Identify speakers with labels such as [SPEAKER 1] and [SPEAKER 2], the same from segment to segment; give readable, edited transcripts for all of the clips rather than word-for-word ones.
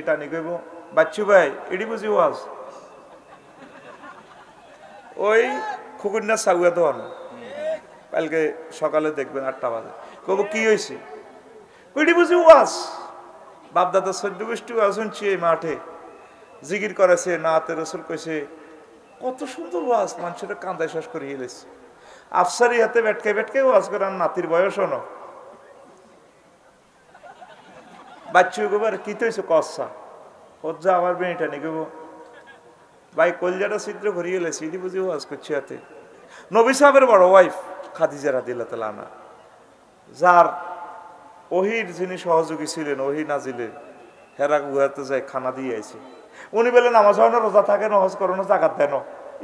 [SPEAKER 1] টানি কইব বাচ্চু ভাই এডি বুঝি ওয়াজ ওই খুকুন্না সাগুয়া তো কালকে সকালে দেখবেন 8টা বাজে কব কি হয়েছে এডি বুঝি ওয়াজ বাপদাদা 14 গোষ্ঠী ওয়াজ শুনছি এই মাঠে জিকির করেছে নাতে রসুল কইছে কত সুন্দর ওয়াজ মানুষের কান্দায় শেষ করে গেলেছে আফসারি হাতে বেটকে ওয়াজ করার নাতির বয়স হনো বাচ্চু গোবার কি তো হয়েছে কসা ওর যা আমার বেনিটা নি গো ভাই কলজাটা ছিদ্র ভরিয়ে গেলে সিডি বুঝি ওয়াজ করছে হাতে নবী সাহেবের বড় ওয়াইফ খাদিজা রাদিয়াল্লাহু তাআলা আনহা যার ওহির যিনি সহযোগী ছিলেন ওহি নাজিলে হেরা গুহাতে যায় খানা দিয়ে আইছে উনি বলে নামাজ হয় না রোজা থাকে না হজ করো না জাকাত দেন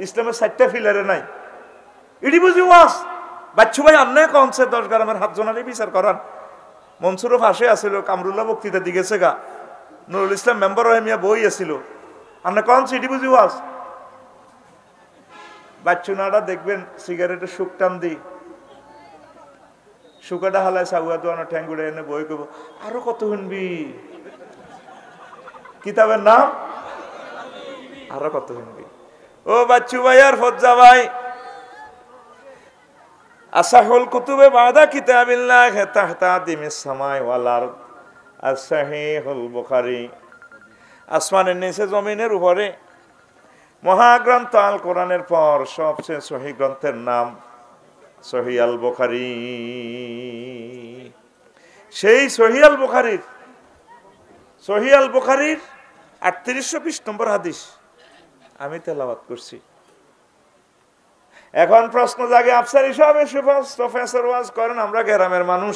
[SPEAKER 1] ইসলামের 4টা ফিলারে নাই ইডি বুঝি ওয়াজ বাচ্চু ভাই আন্নে কনসে 10 গ্রামের 7 জনের বিচার করান মনসুরও ফাঁসে আসিল কামরুল্লাহ বক্তৃতা দিগেছে গা নুরুল ইসলাম মেম্বার রহমিয়া বই আসিল আন্নে কনসে ইডি বুঝি ওয়াজ বাচ্চু নাড়া দেখবেন সিগারেটের শুক টান দি শুকাটা হালায় সাগুয়া দোয়ানো ঠ্যাঙ্গুড়ে এনে বই করবো আরো কত শুনবি কিতাবের নাম আরো কত শুনবি ও বাচ্চু ভাই আর ফজ্জা ভাই আসাহুল কুতুবে বাদা কিতাবিল্লাহ তাহতা দিমিস সামাই ওয়াল আরদ as-sahihul বুখারী আসমানের নিচে জমিনের উপরে মহাগ্রন্থ আল কোরআনের পর সবচেয়ে সহিহ গ্রন্থের নাম সহিহ আল বুখারী সেই সহিহ আল বুখারীর 3820 নম্বর হাদিস আমি তেলাওয়াত করছি এখন প্রশ্ন জাগে আফসারি সাহেব প্রফেসর ওয়াজ করেন আমরা গ্রামের মানুষ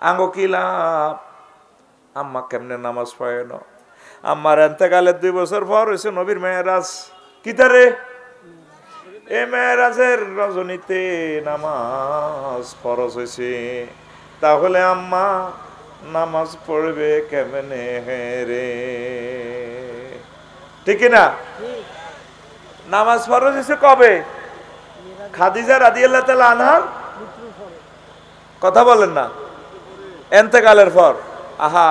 [SPEAKER 1] আঙ্গো কি লাভ আম্মা কেমনে নামাজ পড়ে না আম্মার এতেকালের 2 বছর পর হয়েছে নবীর মেয়েরাজ কিতারে এ মেয়েরাজের রজনীতে নামাজ ফরজ হয়েছে তাহলে আম্মা নামাজ পড়বে কেমনে রে ঠিক না নামাজ ফরজ হয়েছে কবে খাদিজা রাদিয়াল্লাহু তাআলা আনহার কথা বলেন না এতেকালের পর আহা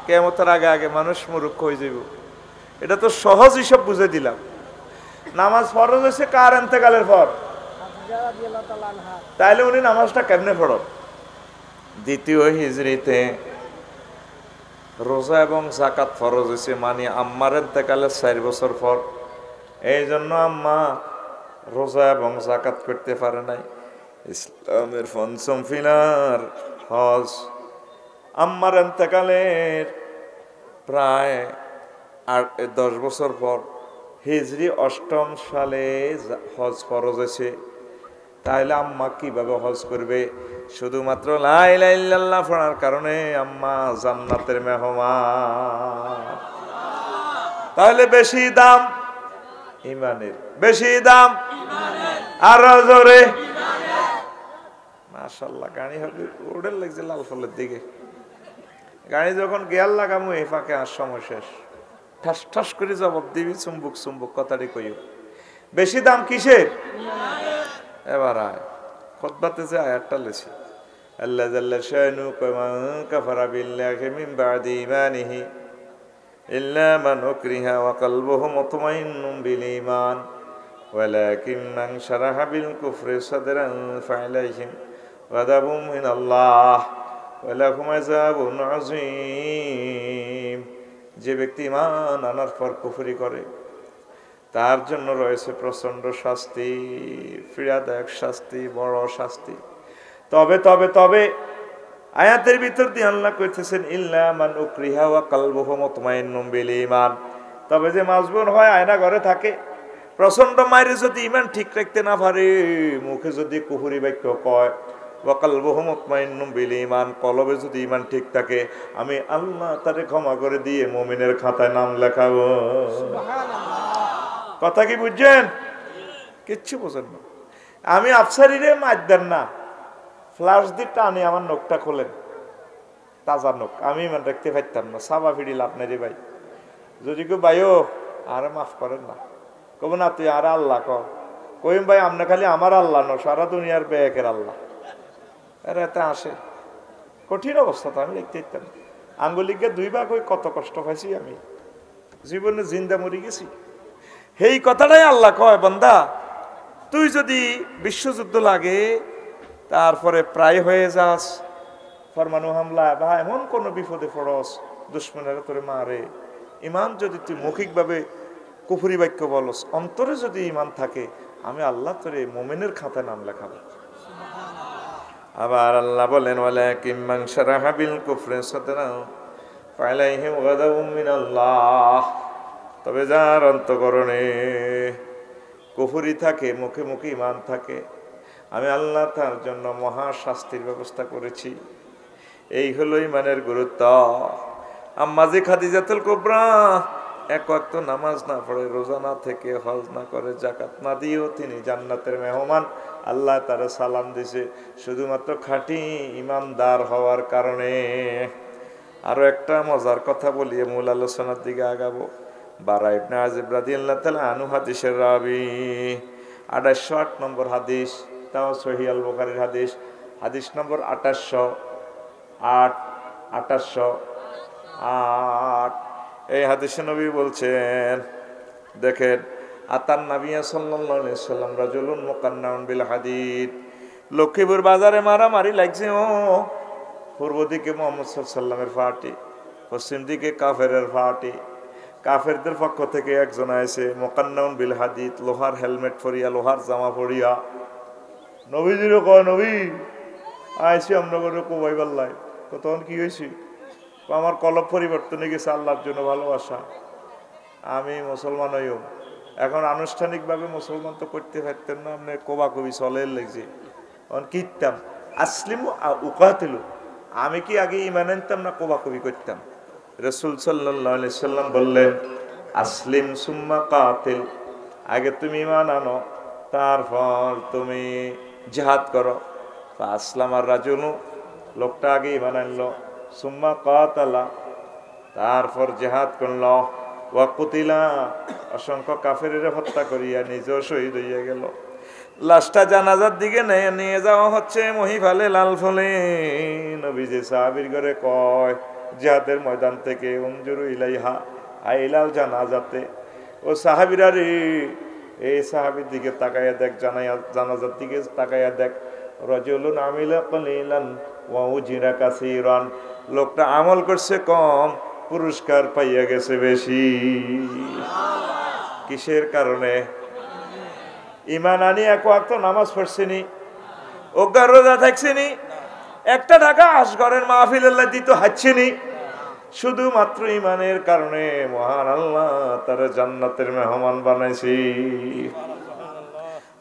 [SPEAKER 1] কিয়ামতের আগে আগে মানুষ মূর্খ হয়ে যাবে এটা তো সহজ হিসাব বুঝে দিলাম নামাজ ফরজ হয়েছে কার এতেকালের পর খাদিজা রাদিয়াল্লাহু তাআলা আনহা তাইলে উনি নামাজটা কেমনে পড়েন দ্বিতীয় হিজরিতে রোজা এবং যাকাত ফরজ হয়েছে মানে আম্মার এতেকালের 4 বছর পর এই জন্য আম্মা রোজা এবং যাকাত করতে পারে নাই ইসলামের পঞ্চম পিলার হজ আম্মার এতেকালের প্রায় 10 বছর পর হিজরি 8ম সালে হজ ফরজ হয়েছে তাহলে আম্মা কিভাবে হজ করবে শুধুমাত্র লা ইলাহা ইল্লাল্লাহ পড়ার কারণে আম্মা জান্নাতের মেহমান তাহলে বেশি দাম ইমানের বেশি দাম আরো জোরে মাশাআল্লাহ গাড়ি হবে ওড়ে লাগছে লাল ফলের দিকে গাড়ি যখন গিয়ার লাগামু এই ফাঁকে আর সময় শেষ ঠাস ঠাস করে জবাব দিবি চুম্বুক চুম্বুক কথাটি কইও বেশি দাম কিসের এবার আয় খুতবাতে যে আয়াতটা লেছি আল্লাহ জাল্লা শানু কামা কাফারা বিল্লাহি মিন বাদি ঈমানিহি ইল্লা মান উকরিহা ওয়া কলবুহু মুতমাইন্নুন বিল ঈমান ওয়ালাকিন মান শারাহা বিল কুফরি সাদরান ফাআলাইহিম গাদাবুম মিনাল্লাহ ওয়া লাহুম আযাবুন আযীম যে ব্যক্তি ঈমান আনার পর কুফরি করে তার জন্য রয়েছে প্রচন্ড শাস্তি পীড়াদায়ক শাস্তি বড় শাস্তি তবে তবে তবে আয়াতের ভিতর দিয়ে আল্লাহ কইতেছেন ইল্লা মান উকরিহা ওয়া কলবুহু মুতমাইন্নুন বিল ঈমান তবে যে মাজবুর হয় আয়না ঘরে থাকে প্রচন্ড মাইরে যদি ঈমান ঠিক রাখতে না পারে মুখে যদি কুফরি বাক্য কয় ওয়া কলবুহু মুতমাইন্নুন বিল ঈমান কলবে যদি ঈমান ঠিক থাকে আমি আল্লাহ তারে ক্ষমা করে দিয়ে মুমিনের খাতায় নাম লেখাবো সুবহানাল্লাহ কথা কি বুঝছেন কিচ্ছু বোঝেন না আমি আফসারিরে মারদেন না ফ্লাশ দিয়ে টানে আমার নখটা খোলেন তাজা নখ আমি ইমান রাখতে পারতাম না সাবা ফিরি লাভ নাই রে ভাই যদি কেউ ভাইও আরে মাফ করেন না কব না তুই আর আল্লাহ কইম ভাই আপনি খালি আমার আল্লাহ ন সারা দুনিয়ার বেকের আল্লাহ এর এতে আসে কঠিন অবস্থা তো আমি দেখতে পারতাম আঙ্গুলিকে 2 ভাগ হয়ে কত কষ্ট পাইছি আমি, জীবনে জিন্দা মরি গেছি। এই কথাটাই আল্লাহ কয়, বান্দা তুই যদি বিশ্বযুদ্ধ লাগে, তারপরে প্রায় হয়ে যাস, পরমাণু হামলা বা এমন কোনো বিপদে পড়স, দুশ্মনেরা তোরে মারে, ইমান যদি তুই মৌখিকভাবে কুফরি বাক্য বলস, অন্তরে যদি ইমান থাকে, আমি আল্লাহ তোরে মুমিনের খাতায় নাম লেখাবো। আবার আল্লাহ বলেন, ওয়ালাকিন মান শারাহা বিল কুফরি সাদরাহু ফালাইহিম গাদাবুম মিনাল্লাহ, তবে যার অন্তঃকরণে কুফরি থাকে, মুখে মুখে ইমান থাকে, আমি আল্লাহ তার জন্য মহা শাস্তির ব্যবস্থা করেছি। এই হলো ইমানের গুরুত্ব। আম্মাজি খাদিজাতুল কুবরা এক ওয়াক্ত নামাজ না পড়ে, রোজা না থেকে, হজ না করে, যাকাত না দিয়েও তিনি জান্নাতের মেহমান। আল্লাহ তারা সালাম দিছে শুধুমাত্র খাঁটি ইমানদার হওয়ার কারণে। আরো একটা মজার কথা বলিয়ে মূল আলোচনার দিকে আগাবো। বারা ইবনে আযিব রাদিয়াল্লাহু তাআলা আনহু হাদিসের রাবি, 2808 নম্বর হাদিস, তাও সহিহ আল বুখারীর হাদিস, হাদিস নম্বর 2808। এই হাদিসে নবী বলছেন, দেখেন, আতান নবিয়া সাল্লাল্লাহু আলাইহি সাল্লাম রাজুলুন মুকান্নাউন বিল হাদিদ, লক্ষ্মীপুর বাজারে মারামারি লাগছে। ও পূর্ব দিকে মুহাম্মদ সাল্লাল্লাহু আলাইহি সাল্লামের পার্টি, পশ্চিম দিকে কাফেরের পার্টি। কাফেরদের পক্ষ থেকে একজন আইছে মুকান্নাউন বিল হাদিদ, লোহার হেলমেট পরিয়া, লোহার জামা পরিয়া। নবীজিরও কয়, নবী আইছি আমরা করে কোবাই বাল্লাই। তখন কি হয়েছি? আমার কলব পরিবর্তন হয়ে গেছে, আল্লাহর জন্য ভালোবাসা, আমি মুসলমান হইও। এখন আনুষ্ঠানিকভাবে মুসলমান তো করতে পারতেন না, আপনি কোবাকবি চলে লেগেছে। তখন কিনতাম আসলিম উকাতিলু, আমি কি আগে ইমান আনতাম না কোবাকবি করতাম? রাসূল সাল্লাল্লাহু আলাইহি সাল্লাম বললেন, আসলিম সুম্মা কাতিল, আগে তুমি ইমান আনো, তারপর তুমি জিহাদ করো। আসলামার রাজুলু, লোকটা আগে ইমান আনলো, সুম্মা কাতালা, তারপর জিহাদ করলো, ওয়া কুতিলা, অসংখ্য কাফেরের হত্যা করিয়া নিজেও শহীদ হইয়া গেল। লাশটা জানাজার দিকে নিয়ে যাওয়া হচ্ছে মহিফালে লাল ফলে। নবীজি সাহাবীর ঘরে কয়, জিহাদের ময়দান থেকে উনজুরু ইলাইহা, আইলাল জানাজাতে। ও সাহাবীরা রে, এই সাহাবীর দিকে তাকাইয়া দেখ, জানাজার দিকে তাকাইয়া দেখ। রাজুলুন আমিলা কলিলান ওয়া উজিরা কাসীরান, লোকটা আমল করছে কম, পুরস্কার পাইয়া গেছে বেশি। কিসের কারণে? ইমান আনি এক ওয়াক্ত নামাজ পড়ছিনি, অজ্ঞা রোজা থাকছিনি, একটা টাকা আসগরের মাহফিলের দিত হাঁটছিনি, শুধুমাত্র ইমানের কারণে মহান আল্লাহ তার জান্নাতের মেহমান বানাইছি।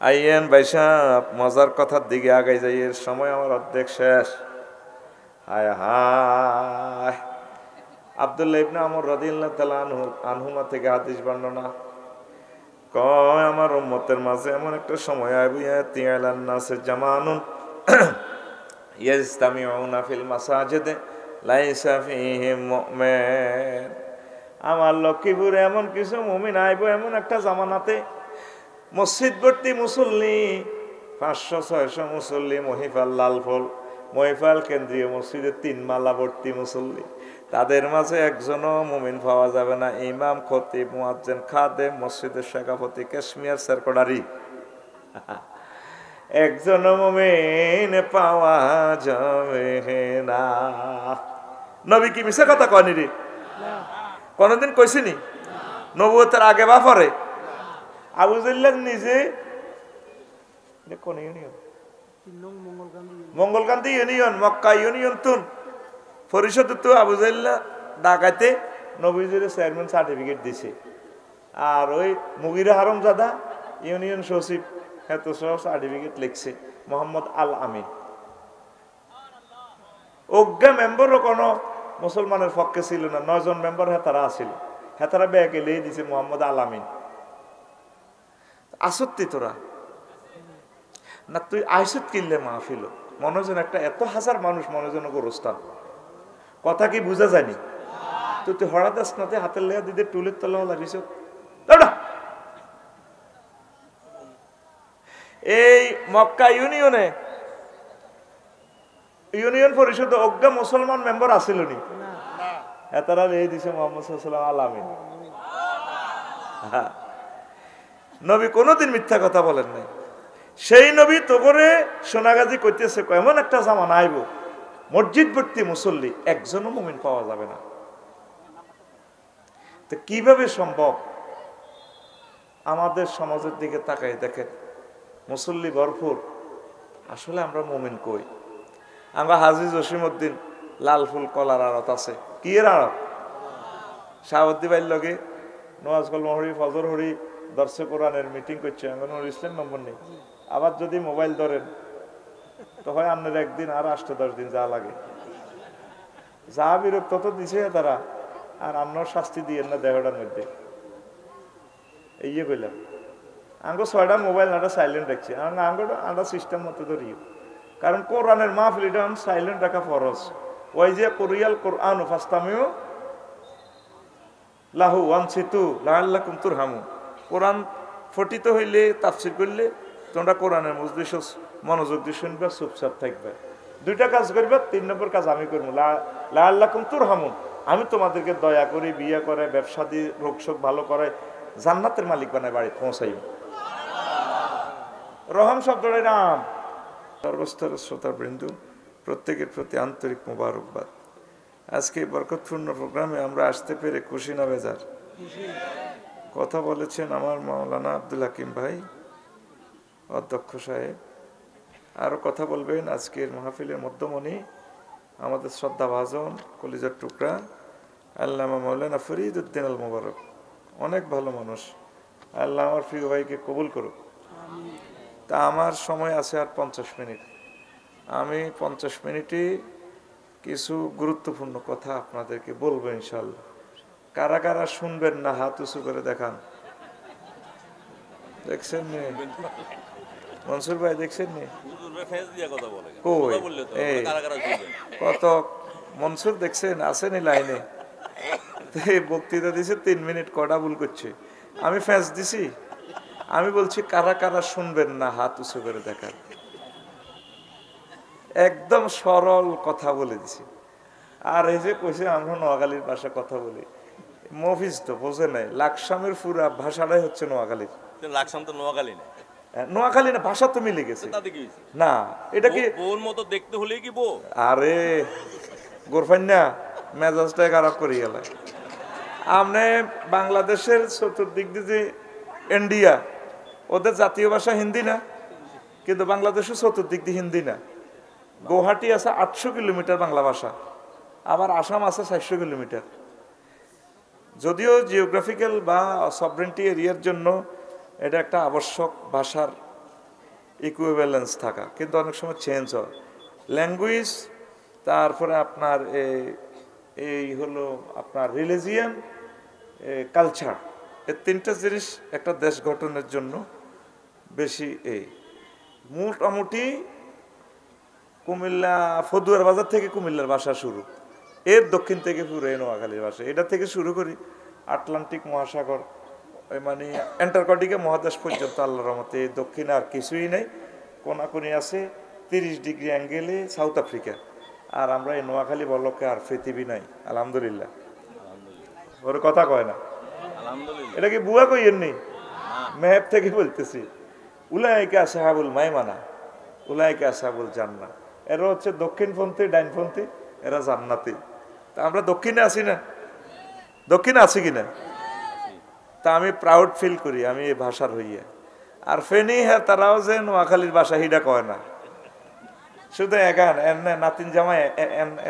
[SPEAKER 1] আইয়েন ভাইসাব, মজার কথার দিকে আগাই যাই, এর সময় আমার অর্ধেক শেষ। হায় হায়, আব্দুল্লাহ ইবনে আমর রাদিয়াল্লাহু তাআলা আনহুমা থেকে হাদিস বর্ণনা কয়, আমার উম্মতের মাঝে এমন একটা সময় আইবে, ইয়াতিয়ালান নাসে জামানুন ইয়াজতামিউনা ফিল মাসাজিদে লাইসা ফীহিম মুমিন, আমার লক্ষ্মীপুরে এমন কিছু মুমিন আইব এমন একটা জামানাতে, মসজিদ ভর্তি মুসল্লি, 500-600 মুসল্লি, মহিফাল লালফল, মহিফাল কেন্দ্রীয় মসজিদে 3 মালা ভর্তি মুসল্লি, তাদের মাঝে একজনও মুমিন পাওয়া যাবে না। ইমাম, খতিব, মুয়াজ্জিন, খাদেম, মসজিদের শাখাপতি, ক্যাশমিয়ার সেক্রেটারি, একজনও মুমিন পাওয়া যাবে না। নবী কি মিছা কথা কয়নি রে? কোনদিন কইছিনি? নবুয়তের আগে বা পরে? আবু জাহল নিজে কোন union? Mangalkandi union, Mecca union তুন পরিষদ তো আবু জাহল ডাকাইতে নবীজির চেয়ারম্যান সার্টিফিকেট দিছে। আর ওই মুগিরা হারামজাদা ইউনিয়ন সচিব, এত সহ সার্টিফিকেট লিখছে মোহাম্মদ আল আমিন। অজ্ঞা মেম্বারও কোনো মুসলমানের পক্ষে ছিল না, 9 জন মেম্বার হেতারা আছিল, হেতারা ব্যাগে লিয়ে দিছে মোহাম্মদ আল আমিন। আসত্তি তোরা না, তুই আইসুত কিনলে মাহফিল মনোজন একটা, এত হাজার মানুষ মনোজন গোরস্থান, কথা কি বুঝা যায়নি? তুই হঠাৎ আসনাতে হাতের লেয়া দিদি টুলের তলাও লাগিস। এই মক্কা ইউনিয়নে ইউনিয়ন পরিষদে অজ্ঞা মুসলমান মেম্বার আছিল নি? এতারা এই দিছে মোহাম্মদ সাল্লাল্লাহু আলামিন। নবী কোনোদিন মিথ্যা কথা বলেন নাই। সেই নবী তো করে সোনাগাজী করতেছে এমন একটা জামানা আইব মসজিদ ভর্তি মুসল্লি একজনও মুমিন পাওয়া যাবে না। তো কিভাবে সম্ভব? আমাদের সমাজের দিকে তাকাই দেখেন, মুসল্লি ভরপুর, আসলে আমরা মুমিন কই? আমরা হাজী জসিমউদ্দিন লাল ফুল কলার আড়ত আছে, কি এর আড়ত? শাহাবুদ্দি ভাইয়ের লগে নওয়াজ কলম হরি ফজর হরি দর্শক কোরআনের মিটিং করছে, আঙ্গনুর ইসলাম নম্বর নেই। আবার যদি মোবাইল ধরেন তো হয় আপনার একদিন আর 8-10 দিন যা লাগে, যা বিরক্ত তো দিছে তারা, আর আপনার শাস্তি দিয়ে না দেহটার মধ্যে এই কইলাম। আঙ্গ 6টা মোবাইল নাটা সাইলেন্ট রাখছি, আমরা সিস্টেম মতো ধরিও, কারণ কোরআনের মাহফিল এটা সাইলেন্ট রাখা ফরজ। ওই যে কোরিয়াল কোরআন ফাস্তামিউ লাহু ওয়ানসিতু লাআল্লাকুম তুরহামু, কোরআন ফটিত হইলে তাফসীর করলে তোমরা কোরআনের মজলিস মনোযোগ দিয়ে শুনবে, চুপচাপ থাকবে। 2টা কাজ করবে, 3 নম্বর কাজ আমি করবো, লাআল্লাকুম তুরহামুন, আমি তোমাদেরকে দয়া করি, বিয়ে করে, ব্যবসা দিয়ে, রোগ শোক ভালো করে, জান্নাতের মালিক বানায় বাড়ি পৌঁছাই। রহম শব্দটাই নাম। সর্বস্তরের শ্রোতাবৃন্দ, প্রত্যেকের প্রতি আন্তরিক মোবারকবাদ। আজকে এই বরকতপূর্ণ প্রোগ্রামে আমরা আসতে পেরে খুশি না বেজার? কথা বলেছেন আমার মাওলানা আব্দুল হাকিম ভাই, অধ্যক্ষ সাহেব। আরও কথা বলবেন আজকের মাহফিলের মধ্যমণি আমাদের শ্রদ্ধাভাজন কলিজার টুকরা আল্লামা মাওলানা ফরিদ উদ্দিন আল মোবারক। অনেক ভালো মানুষ, আল্লাহ আমার প্রিয় ভাইকে কবুল করুক। তা আমার সময় আছে আর 50 মিনিট। আমি 50 মিনিটে কিছু গুরুত্বপূর্ণ কথা আপনাদেরকে বলবো ইনশাল্লাহ। কারা কারা শুনবেন না হাত উঁচু করে দেখান। দেখছেন নি মনসুর ভাই, দেখছেন নি? কই কত মনসুর দেখছেন? আসেনি লাইনে? বক্তৃতা দিছে 3 মিনিট, কটা ভুল করছে। আমি ফ্যাঁস দিছি, আমি বলছি কারা কারা শুনবেন না হাত উঁচু করে দেখান। একদম সরল কথা বলে দিছি। আর এই যে কইছে আমরা নোয়াখালীর ভাষা কথা বলি, মফিজ তো বোঝে নাই, লাকসামের পুরা ভাষাটাই হচ্ছে নোয়াখালীর। লাকসাম তো নোয়াখালী না, নোয়াখালী না, ভাষা তো মিলে গেছে না। এটা কি ওর মতো দেখতে হলে কি বউ? আরে গোরফান্না মেজাজটাই খারাপ করে গেল। আপনি বাংলাদেশের চতুর্দিক দিয়ে যে ইন্ডিয়া, ওদের জাতীয় ভাষা হিন্দি না, কিন্তু বাংলাদেশের চতুর্দিক দিয়ে হিন্দি না। গুয়াহাটি আছে 800 কিলোমিটার বাংলা ভাষা, আবার আসাম আছে 400 কিলোমিটার। যদিও জিওগ্রাফিক্যাল বা সভরেন্টি এরিয়ার জন্য এটা একটা আবশ্যক ভাষার ইকুইভ্যালেন্স থাকা, কিন্তু অনেক সময় চেঞ্জ হয় ল্যাঙ্গুয়েজ। তারপরে আপনার এই হলো আপনার রিলিজিয়ান, কালচার, এই 3টা জিনিস একটা দেশ গঠনের জন্য বেশি। মোটামুটি কুমিল্লা ফদুয়ার বাজার থেকে কুমিল্লার ভাষা শুরু, এর দক্ষিণ থেকে পুরো নোয়াখালীর ভাষা। এটা থেকে শুরু করি আটলান্টিক মহাসাগর, মানে অ্যান্টার্কটিকা মহাদেশ পর্যন্ত আল্লাহর রহমতে এই দক্ষিণে আর কিছুই নেই। কোনাকুনি আছে 30 ডিগ্রি অ্যাঙ্গেলে সাউথ আফ্রিকা, আর আমরা এই নোয়াখালী বলকে আর পৃথিবী নাই। আলহামদুলিল্লাহ, ওর কথা কয় না। এটা কি বুয়া কইয়েননি, মেহেব থেকে বলতেছি। উলাইকা আসহাবুল মাইমানা, উলাইকা আসহাবুল জান্নাহ। এরা হচ্ছে দক্ষিণপন্থী, ডাইনপন্থী, এরা জান্নাতি। তা আমরা দক্ষিণে আছি না? দক্ষিণে আছি কিনা? তা আমি প্রাউড ফিল করি আমি এই ভাষার হইয়া। আর ফেনি হ্যাঁ তারাও যে নোয়াখালীর ভাষা হিডা কয় না, শুধু এখান এমনি নাতিন জামাই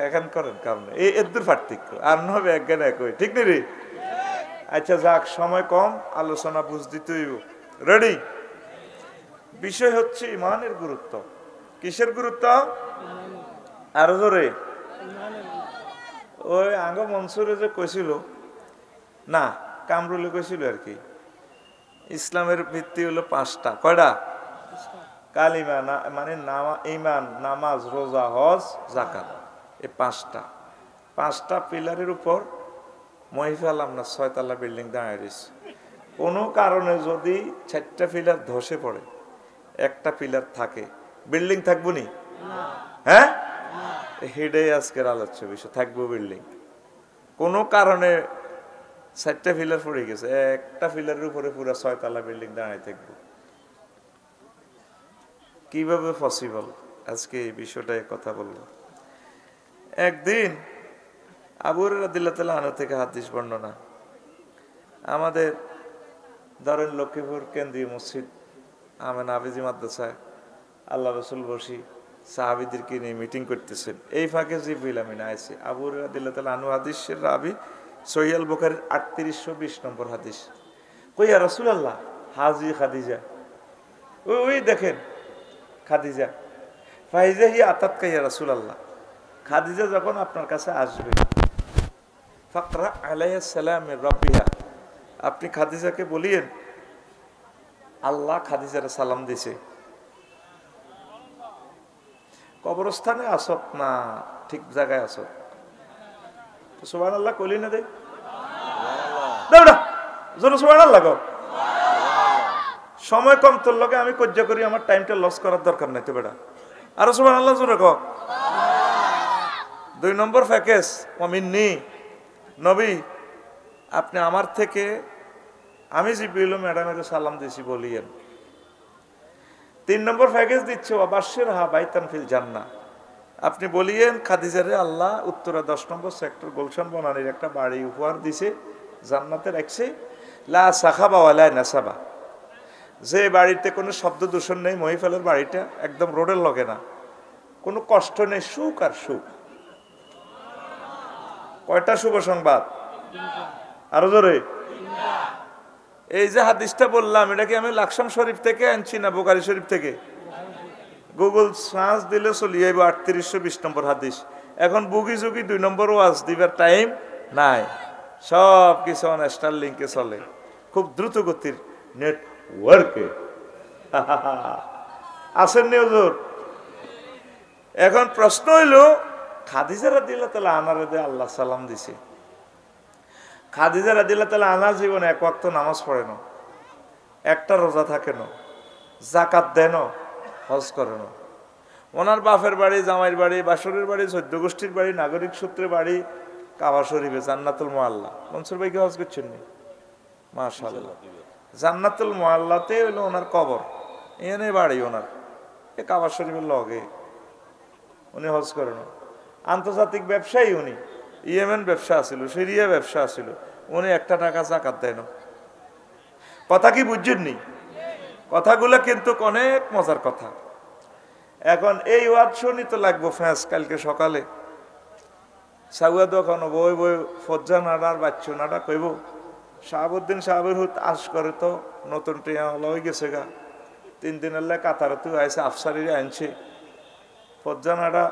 [SPEAKER 1] এখান করেন কারণে এই এদুর পার্থক্য, আর নবে একখানে একই, ঠিক নেই রে? আচ্ছা যাক, সময় কম, আলোচনা বুঝ দিতে হইব। রেডি? বিষয় হচ্ছে ইমানের গুরুত্ব। কিসের গুরুত্ব? আরো জোরে। ওই আঙ্গ মনসুরে যে কইছিল না, কামরুলে কইছিল আর কি, ইসলামের ভিত্তি হলো 5টা। কয়টা? কালিমা, মানে ইমান, নামাজ, রোজা, হজ, যাকাত, এই 5টা পিলারের উপর মহিফাল আমরা 6 তলা বিল্ডিং দাঁড়িয়ে রয়েছে। কোনো কারণে যদি 4টা পিলার ধসে পড়ে, একটা পিলার থাকে, বিল্ডিং থাকবো নি? হ্যাঁ, হেডে আজকের আলোচ্য বিষয়, থাকবো বিল্ডিং। কোনো কারণে 4টা পিলার পড়ে গেছে, একটা পিলারের উপরে পুরো 6 তলা বিল্ডিং দাঁড়ায় থাকবে, কিভাবে পসিবল? আজকে এই বিষয়টায় কথা বলবো। একদিন আবু হুরায়রা রাদিয়াল্লাহু তাআলা আনহু থেকে হাদিস বর্ণনা, আমাদের ধরেন লক্ষ্মীপুর কেন্দ্রীয় মসজিদ আমেনা হাফিজি মাদ্রাসায় আল্লাহ রসুল বসি সাহাবীদেরকে নিয়ে মিটিং করতেছেন, এই ফাঁকে জিবরিল আমিন আইছে। আবু হুরায়রা রাদিয়াল্লাহু তাআলা আনহু হাদিসের রাবি, সহিহ আল বুখারীর 3820 নম্বর হাদিস। কই ইয়া রাসূলুল্লাহ, হাজি খাদিজা, ওই দেখেন খাদিজা, ফাইজা হি আতাতকা ইয়া রাসূলুল্লাহ, খাদিজা যখন আপনার কাছে আসবে, ফাকরা আলাইহিস সালাম মির রাব্বিহা, আপনি খাদিজাকে বলিয়েন আল্লাহ খাদিজার সালাম দিছে। কবরস্থানে আসত না ঠিক জায়গায় আসত? সুবহানাল্লাহ কইলি না, দে দাও জোরে সুবহানাল্লাহ গো। সময় কম, তোর লগে আমি কজ্জা করি, আমার টাইমটা লস করার দরকার নাই তো বেটা, আরো সুবহানাল্লাহ জোরে কও। 2 নম্বর প্যাকেজ, ওমিন্নি নবী, আপনি আমার থেকে আমি জিবরিল ম্যাডামের সালাম দিছি বলিয়েন। 3 নম্বর প্যাকেজ দিচ্ছে, ওয়াবাশশির হা বাইতান ফিল জান্নাহ, আপনি বলিয়েন খাদিজারে আল্লাহ উত্তরা 10 নম্বর সেক্টর গুলশান বনানীর একটা বাড়ি উপহার দিছে, জান্নাতে রাখছে, লা সাখাবা ওয়ালা নাসাবা, যে বাড়িতে কোনো শব্দ দূষণ নেই, মহিফালের বাড়িটা একদম রোডের লগে না, কোনো কষ্ট নেই, সুখ আর সুখ। কয়টা শুভ সংবাদ? আরো জোরে। এই যে হাদিসটা বললাম, এটা কি আমি লাকসাম শরীফ থেকে আনছি না বুখারী শরীফ থেকে? গুগল সার্চ দিলে চলে যাইব 3820 নম্বর হাদিস। এখন বুগি জুগি 2 নম্বর ওয়াজ দিবার টাইম নাই, সব কিছু স্টার লিঙ্কে চলে, খুব দ্রুত গতির নেটওয়ার্কে আসেননি হুজুর। এখন প্রশ্ন হইল, খাদিজা রাদিয়াল্লাহু তাআলা আনহার আল্লাহ সালাম দিছে, খাদিজা রাদিয়াল্লাহু তাআলা আনহা জীবনে 1 ওয়াক্ত নামাজ পড়ে না, একটা রোজা থাকে না, যাকাত দেন, হজ করে না। ওনার বাপের বাড়ি, জামাইয়ের বাড়ি, বাসরের বাড়ি, 14 গোষ্ঠীর বাড়ি, নাগরিক সূত্রে বাড়ি কাবা শরীফে, জান্নাতুল মুআল্লা। মনসুর ভাই কি হজ করছেন নি? মাশাআল্লাহ। জান্নাতুল মুআল্লাতে হলো ওনার কবর, এনে বাড়ি ওনার, এ কাবা শরীফের লগে। উনি হজ করে না, আন্তর্জাতিক ব্যবসায়ী উনি, ইয়েমেন ব্যবসা আছিল, সিরিয়া ব্যবসা আছিল, উনি 1 টাকা যাকাত দেয় না। কথা কি বুঝছেননি? কথাগুলো কিন্তু অনেক মজার কথা। এখন এই ওয়াজ শুনি তো লাগবো ফ্যাঁস। কালকে সকালে সাউয়া দোকান বই বই ফজ্জা নাডার বাচ্চু নাডা কইব, শাহাবুদ্দিন সাহাবের হুত আশ করে তো নতুন টিয়া হয়ে গেছে গা, 3 দিনের লাই কাতারে তুই আইসে, আফসারিরে আনছে, ফজ্জা নাডা